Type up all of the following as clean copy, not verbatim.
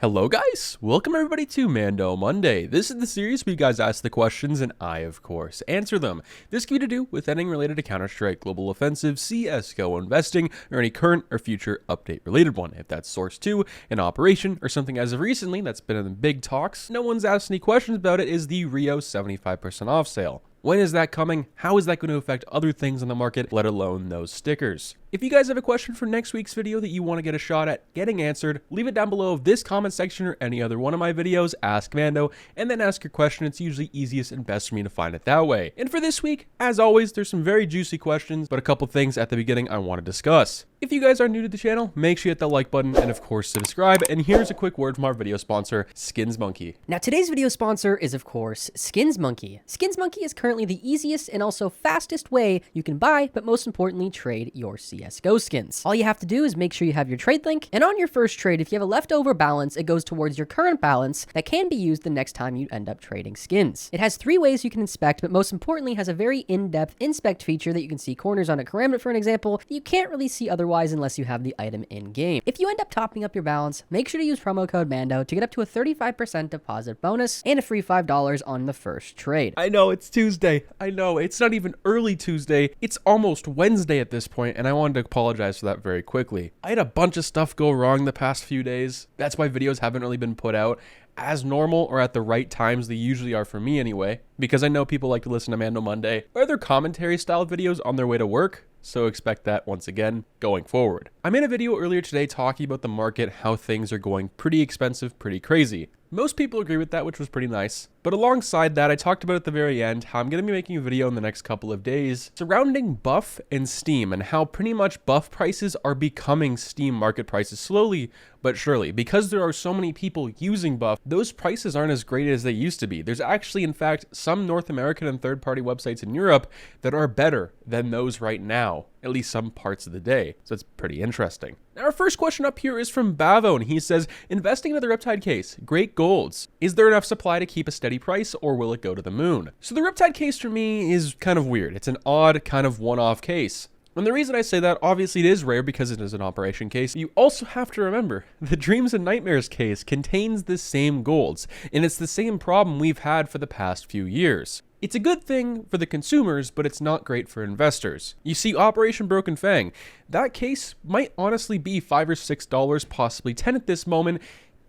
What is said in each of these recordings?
Hello guys, welcome everybody to Mando Monday. This is the series where you guys ask the questions and I, of course, answer them. This can be to do with anything related to Counter-Strike, Global Offensive, CSGO, investing, or any current or future update related one. If that's Source 2, an operation, or something as of recently that's been in the big talks, no one's asked any questions about it, is the Rio 75% off sale. When is that coming? How is that going to affect other things on the market, let alone those stickers? If you guys have a question for next week's video that you want to get a shot at getting answered, leave it down below of this comment section or any other one of my videos, Ask Mando, and then ask your question. It's usually easiest and best for me to find it that way. And for this week, as always, there's some very juicy questions, but a couple things at the beginning I want to discuss. If you guys are new to the channel, make sure you hit that like button and of course subscribe. And here's a quick word from our video sponsor, Skins Monkey. Now today's video sponsor is of course Skins Monkey. Skins Monkey is currently the easiest and also fastest way you can buy, but most importantly trade your CSGO skins. All you have to do is make sure you have your trade link, and on your first trade, if you have a leftover balance, it goes towards your current balance that can be used the next time you end up trading skins. It has 3 ways you can inspect, but most importantly has a very in-depth inspect feature that you can see corners on a karambit, for an example, that you can't really see otherwise unless you have the item in game. If you end up topping up your balance, make sure to use promo code MANDO to get up to a 35% deposit bonus and a free $5 on the first trade. I know it's Tuesday. I know it's not even early Tuesday. It's almost Wednesday at this point, and I wanted to apologize for that very quickly. I had a bunch of stuff go wrong the past few days. That's why videos haven't really been put out as normal or at the right times they usually are for me anyway, because I know people like to listen to Mando Monday or other commentary style videos on their way to work. So expect that once again going forward. I made a video earlier today talking about the market, how things are going pretty expensive, pretty crazy. Most people agree with that, which was pretty nice. But alongside that, I talked about at the very end how I'm going to be making a video in the next couple of days surrounding Buff and Steam and how pretty much Buff prices are becoming Steam market prices slowly but surely. Because there are so many people using Buff, those prices aren't as great as they used to be. There's actually, in fact, some North American and third-party websites in Europe that are better than those right now, at least some parts of the day. So it's pretty interesting. Now, our first question up here is from Bavo, and he says, investing into the Riptide case, great golds. Is there enough supply to keep a steady price, or will it go to the moon? So the Riptide case for me is kind of weird. It's an odd kind of one-off case. And the reason I say that, obviously it is rare because it is an operation case. You also have to remember, the Dreams and Nightmares case contains the same golds, and it's the same problem we've had for the past few years. It's a good thing for the consumers, but it's not great for investors. You see, Operation Broken Fang, that case might honestly be $5 or $6, possibly $10 at this moment,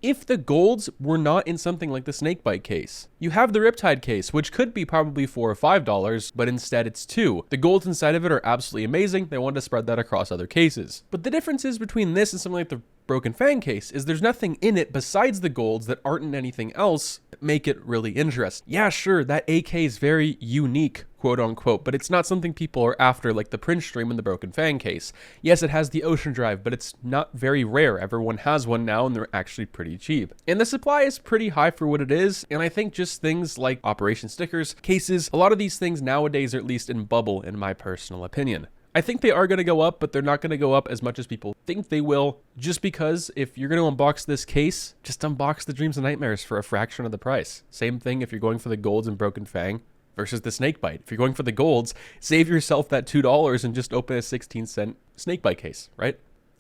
if the golds were not in something like the Snakebite case. You have the Riptide case, which could be probably $4 or $5, but instead it's $2. The golds inside of it are absolutely amazing. They wanted to spread that across other cases. But the difference is between this and something like the Broken Fang case is there's nothing in it besides the golds that aren't in anything else that make it really interesting. Yeah, sure, that AK is very unique, quote unquote, but it's not something people are after like the Prince Stream in the Broken Fang case. Yes, it has the Ocean Drive, but it's not very rare. Everyone has one now and they're actually pretty cheap. And the supply is pretty high for what it is, and I think just things like Operation Stickers, cases, a lot of these things nowadays are at least in bubble in my personal opinion. I think they are going to go up, but they're not going to go up as much as people think they will, just because if you're going to unbox this case, just unbox the Dreams and Nightmares for a fraction of the price. Same thing if you're going for the golds and Broken Fang versus the Snakebite. If you're going for the golds, save yourself that $2 and just open a 16-cent Snakebite case, right?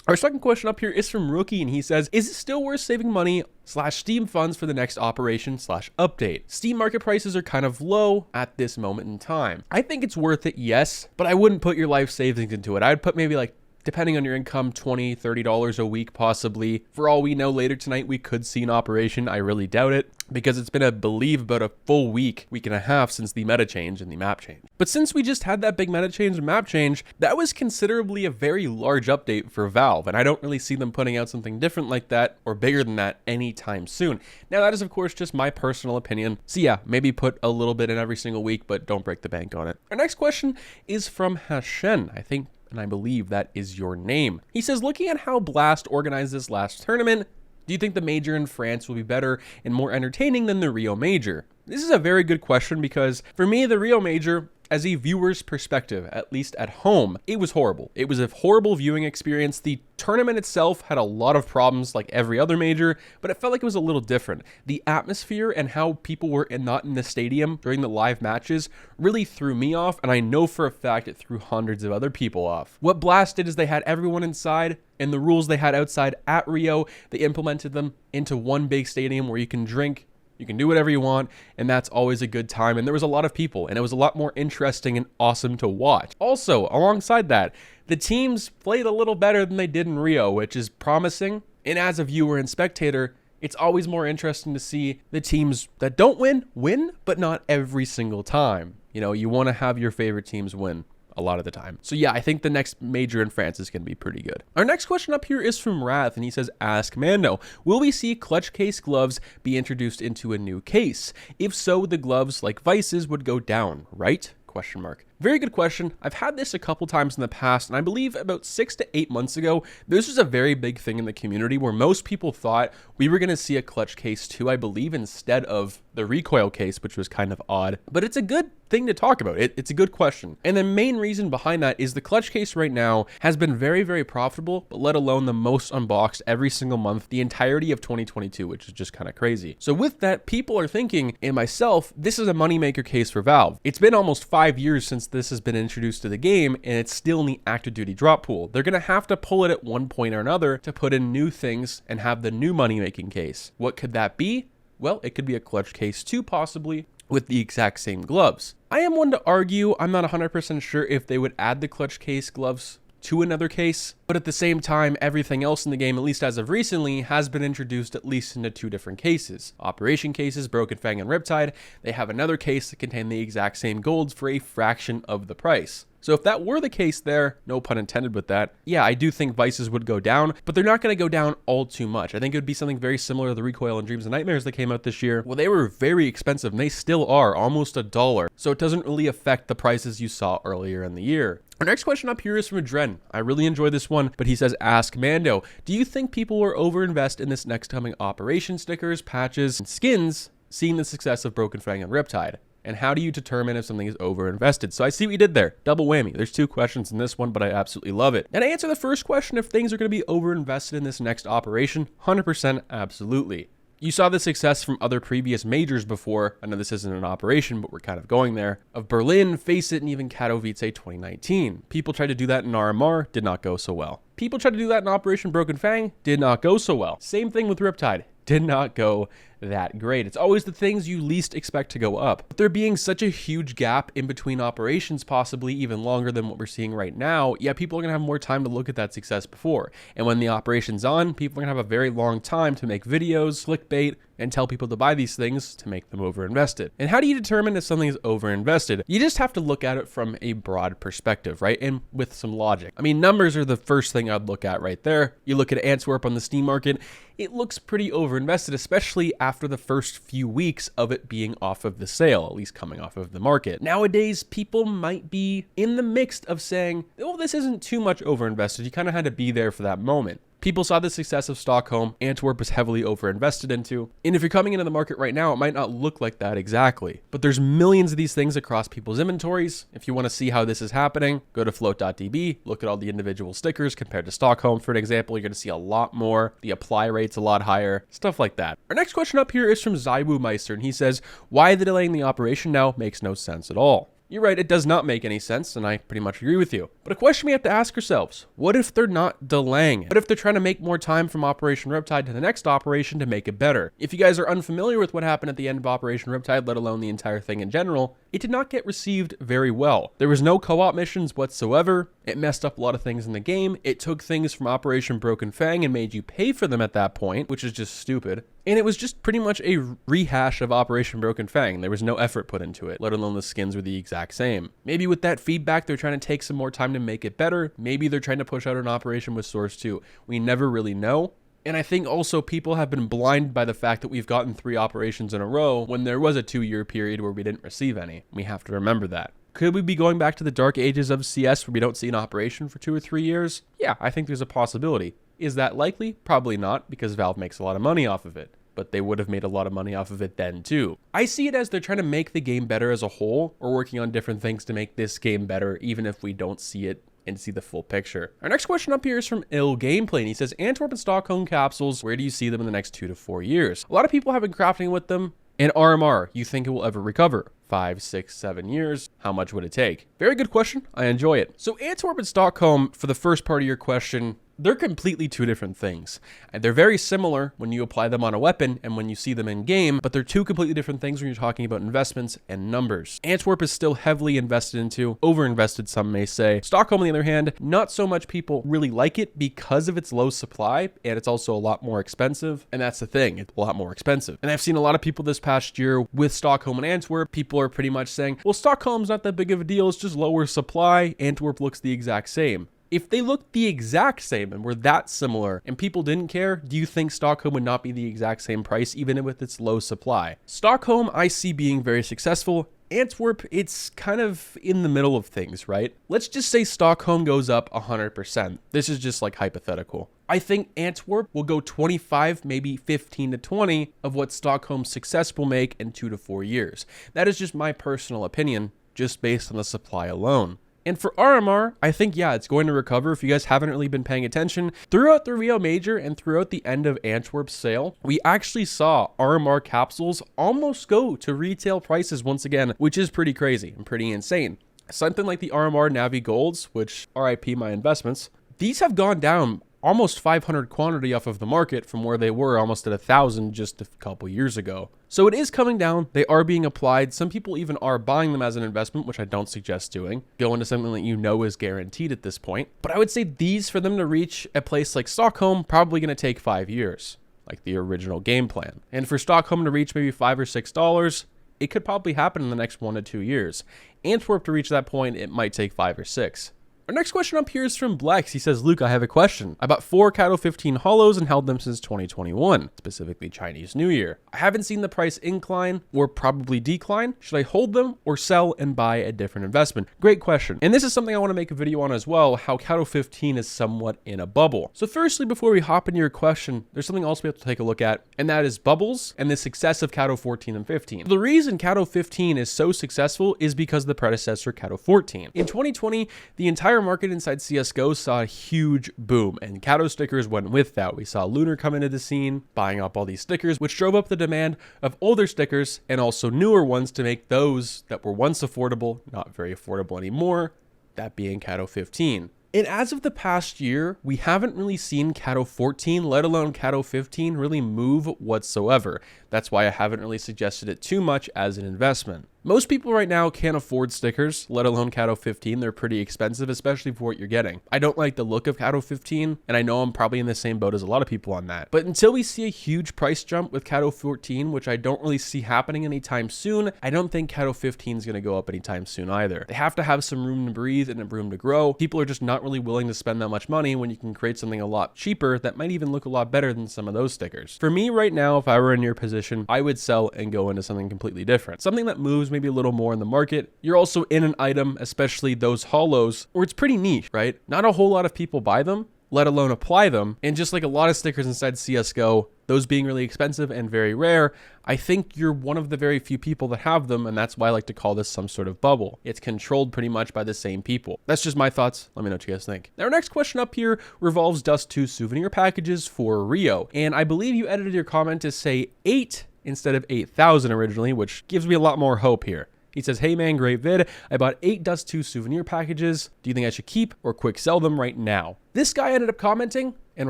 Our second question up here is from Rookie, and he says, is it still worth saving money / Steam funds for the next operation / update? Steam market prices are kind of low at this moment in time. I think it's worth it, yes, but I wouldn't put your life savings into it. I'd put maybe like, depending on your income, $20, $30 a week, possibly. For all we know, later tonight, we could see an operation. I really doubt it, because it's been, I believe, about a full week and a half since the meta change and the map change. But since we just had that big meta change and map change, that was considerably a very large update for Valve, and I don't really see them putting out something different like that or bigger than that anytime soon. Now, that is, of course, just my personal opinion. So yeah, maybe put a little bit in every single week, but don't break the bank on it. Our next question is from Hashen, I think, and I believe that is your name. He says, looking at how Blast organized this last tournament, do you think the major in France will be better and more entertaining than the Rio Major? This is a very good question because for me, the Rio Major as a viewer's perspective, at least at home, it was horrible. It was a horrible viewing experience. The tournament itself had a lot of problems like every other major, but it felt like it was a little different. The atmosphere and how people were not in the stadium during the live matches really threw me off, and I know for a fact it threw hundreds of other people off. What Blast did is they had everyone inside, and the rules they had outside at Rio, they implemented them into one big stadium where you can drink, you can do whatever you want, and that's always a good time. And there was a lot of people, and it was a lot more interesting and awesome to watch. Also, alongside that, the teams played a little better than they did in Rio, which is promising. And as a viewer and spectator, it's always more interesting to see the teams that don't win, but not every single time. You know, you want to have your favorite teams win a lot of the time. So yeah, I think the next major in France is going to be pretty good. Our next question up here is from Wrath, and he says, ask Mando, will we see clutch case gloves be introduced into a new case? If so, the gloves, like Vice's, would go down, right? Question mark. Very good question. I've had this a couple times in the past, and I believe about 6 to 8 months ago, this was a very big thing in the community where most people thought we were going to see a clutch case too, I believe, instead of the recoil case, which was kind of odd. But it's a good thing to talk about. It's a good question. And the main reason behind that is the clutch case right now has been very, very profitable, but let alone the most unboxed every single month, the entirety of 2022, which is just kind of crazy. So with that, people are thinking, and myself, this is a moneymaker case for Valve. It's been almost 5 years since this has been introduced to the game, and it's still in the active duty drop pool. They're going to have to pull it at one point or another to put in new things and have the new money-making case. What could that be? Well, it could be a clutch case too, possibly, with the exact same gloves. I am one to argue, I'm not 100% sure if they would add the clutch case gloves to another case, but at the same time, everything else in the game, at least as of recently, has been introduced at least into 2 different cases. Operation cases, Broken Fang and Riptide, they have another case that contain the exact same golds for a fraction of the price. So if that were the case there, no pun intended with that, yeah, I do think Vices would go down, but they're not going to go down all too much. I think it would be something very similar to the Recoil and Dreams and Nightmares that came out this year. Well, they were very expensive, and they still are, almost $1. So it doesn't really affect the prices you saw earlier in the year. Our next question up here is from Dren. I really enjoy this one, but he says, ask Mando, do you think people will overinvest in this next coming operation stickers, patches, and skins, seeing the success of Broken Fang and Riptide? And how do you determine if something is overinvested? So I see what you did there. Double whammy. There's 2 questions in this one, but I absolutely love it. And to answer the first question, if things are going to be overinvested in this next operation, 100% absolutely. You saw the success from other previous majors before. I know this isn't an operation, but we're kind of going there. Of Berlin, Face It, and even Katowice 2019. People tried to do that in RMR, did not go so well. People tried to do that in Operation Broken Fang, did not go so well. Same thing with Riptide. Did not go that great. It's always the things you least expect to go up. But there being such a huge gap in between operations, possibly even longer than what we're seeing right now, yeah, people are going to have more time to look at that success before. And when the operation's on, people are going to have a very long time to make videos, clickbait, and tell people to buy these things to make them overinvested. And how do you determine if something is overinvested? You just have to look at it from a broad perspective, right? And with some logic. I mean, numbers are the first thing I'd look at right there. You look at Antwerp on the Steam market, it looks pretty overinvested, especially after the first few weeks of it being off of the sale, at least coming off of the market. Nowadays, people might be in the mix of saying, oh, this isn't too much overinvested. You kind of had to be there for that moment. People saw the success of Stockholm. Antwerp was heavily overinvested into. And if you're coming into the market right now, it might not look like that exactly. But there's millions of these things across people's inventories. If you want to see how this is happening, go to float.db, look at all the individual stickers compared to Stockholm, for an example. You're going to see a lot more. The apply rate's a lot higher, stuff like that. Our next question up here is from Zywoo Meister, and he says, why the delaying the operation now makes no sense at all. You're right, it does not make any sense, and I pretty much agree with you. But a question we have to ask ourselves, what if they're not delaying it? What if they're trying to make more time from Operation Riptide to the next operation to make it better? If you guys are unfamiliar with what happened at the end of Operation Riptide, let alone the entire thing in general, it did not get received very well. There was no co-op missions whatsoever. It messed up a lot of things in the game. It took things from Operation Broken Fang and made you pay for them at that point, which is just stupid. And it was just pretty much a rehash of Operation Broken Fang. There was no effort put into it, let alone the skins were the exact same. Maybe with that feedback, they're trying to take some more time to make it better. Maybe they're trying to push out an operation with Source 2. We never really know. And I think also people have been blinded by the fact that we've gotten 3 operations in a row when there was a 2-year period where we didn't receive any. We have to remember that. Could we be going back to the dark ages of CS where we don't see an operation for 2 or 3 years? Yeah, I think there's a possibility. Is that likely? Probably not, because Valve makes a lot of money off of it. but they would have made a lot of money off of it then too. I see it as they're trying to make the game better as a whole, or working on different things to make this game better, even if we don't see it and see the full picture. Our next question up here is from Ill Gameplay, and he says, Antwerp and Stockholm capsules, where do you see them in the next 2 to 4 years? A lot of people have been crafting with them. And RMR, you think it will ever recover? 5, 6, 7 years? How much would it take? Very good question. I enjoy it. So Antwerp and Stockholm, for the first part of your question, they're completely two different things. And they're very similar when you apply them on a weapon and when you see them in game, but they're two completely different things when you're talking about investments and numbers. Antwerp is still heavily invested into, overinvested some may say. Stockholm, on the other hand, not so much people really like it because of its low supply, and it's also a lot more expensive. And that's the thing, it's a lot more expensive. And I've seen a lot of people this past year with Stockholm and Antwerp, people are pretty much saying, well, Stockholm's not that big of a deal, it's just lower supply, Antwerp looks the exact same. If they looked the exact same and were that similar and people didn't care, do you think Stockholm would not be the exact same price even with its low supply? Stockholm, I see being very successful. Antwerp, it's kind of in the middle of things, right? Let's just say Stockholm goes up 100%. This is just like hypothetical. I think Antwerp will go 25, maybe 15 to 20 of what Stockholm's success will make in 2 to 4 years. That is just my personal opinion, just based on the supply alone. And for RMR, I think, yeah, it's going to recover. If you guys haven't really been paying attention, throughout the Rio Major and throughout the end of Antwerp's sale, we actually saw RMR capsules almost go to retail prices once again, which is pretty crazy and pretty insane. Something like the RMR Navi Golds, which RIP my investments, these have gone down almost 500 quantity off of the market from where they were almost at 1,000 just a couple years ago. So it is coming down. They are being applied. Some people even are buying them as an investment, which I don't suggest doing. Go into something that you know is guaranteed at this point. But I would say these, for them to reach a place like Stockholm, probably going to take 5 years, like the original game plan. And for Stockholm to reach maybe $5 or $6, it could probably happen in the next 1 to 2 years. Antwerp to reach that point, it might take 5 or 6. Our next question up here is from Blex. He says, Luke, I have a question. I bought 4 Cato 15 holos and held them since 2021, specifically Chinese New Year. I haven't seen the price incline or probably decline. Should I hold them or sell and buy a different investment? Great question. And this is something I want to make a video on as well, how Cato 15 is somewhat in a bubble. So firstly, before we hop into your question, there's something else we have to take a look at, and that is bubbles and the success of Cato 14 and 15. The reason Cato 15 is so successful is because of the predecessor Cato 14. In 2020, the entire market inside CSGO saw a huge boom, and Cato stickers went with that. We saw Lunar come into the scene, buying up all these stickers, which drove up the demand of older stickers and also newer ones to make those that were once affordable, not very affordable anymore, that being Cato 15. And as of the past year, we haven't really seen Cato 14, let alone Cato 15, really move whatsoever. That's why I haven't really suggested it too much as an investment. Most people right now can't afford stickers, let alone Cato 15. They're pretty expensive, especially for what you're getting. I don't like the look of Cato 15, and I know I'm probably in the same boat as a lot of people on that. But until we see a huge price jump with Cato 14, which I don't really see happening anytime soon, I don't think Cato 15 is going to go up anytime soon either. They have to have some room to breathe and room to grow. People are just not really willing to spend that much money when you can create something a lot cheaper that might even look a lot better than some of those stickers. For me right now, if I were in your position, I would sell and go into something completely different. Something that moves maybe a little more in the market. You're also in an item, especially those holos, where it's pretty niche, right? Not a whole lot of people buy them, let alone apply them. And just like a lot of stickers inside CSGO, those being really expensive and very rare, I think you're one of the very few people that have them, and that's why I like to call this some sort of bubble. It's controlled pretty much by the same people. That's just my thoughts. Let me know what you guys think. Now, our next question up here revolves Dust 2 souvenir packages for Rio. And I believe you edited your comment to say 8 instead of 8,000 originally, which gives me a lot more hope here. He says, hey man, great vid. I bought 8 Dust 2 souvenir packages. Do you think I should keep or quick sell them right now? This guy ended up commenting and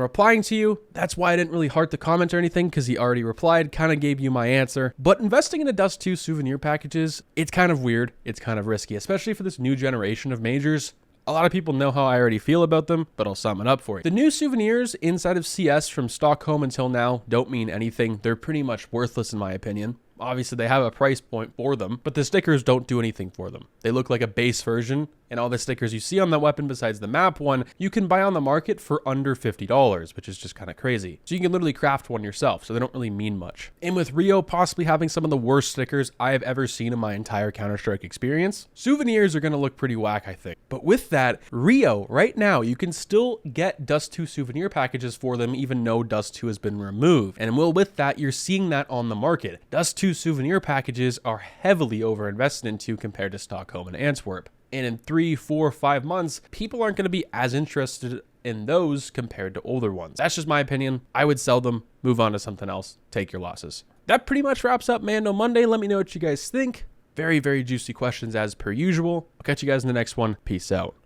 replying to you. That's why I didn't really heart the comment or anything, because he already replied, kind of gave you my answer. But investing in the Dust 2 souvenir packages, it's kind of weird. It's kind of risky, especially for this new generation of majors. A lot of people know how I already feel about them, but I'll sum it up for you. The new souvenirs inside of CS from Stockholm until now don't mean anything. They're pretty much worthless in my opinion. Obviously, they have a price point for them, but the stickers don't do anything for them. They look like a base version And all the stickers you see on that weapon besides the map one, you can buy on the market for under $50, which is just kind of crazy. So you can literally craft one yourself, so they don't really mean much. And with Rio possibly having some of the worst stickers I have ever seen in my entire Counter-Strike experience, souvenirs are going to look pretty whack, I think. But with that, Rio, right now, you can still get Dust 2 souvenir packages for them even though Dust 2 has been removed. And with that, you're seeing that on the market. Dust 2 souvenir packages are heavily overinvested into compared to Stockholm and Antwerp. And in 3, 4, 5 months, people aren't going to be as interested in those compared to older ones. That's just my opinion. I would sell them, move on to something else, take your losses. That pretty much wraps up Mando Monday. Let me know what you guys think. Very, very juicy questions as per usual. I'll catch you guys in the next one. Peace out.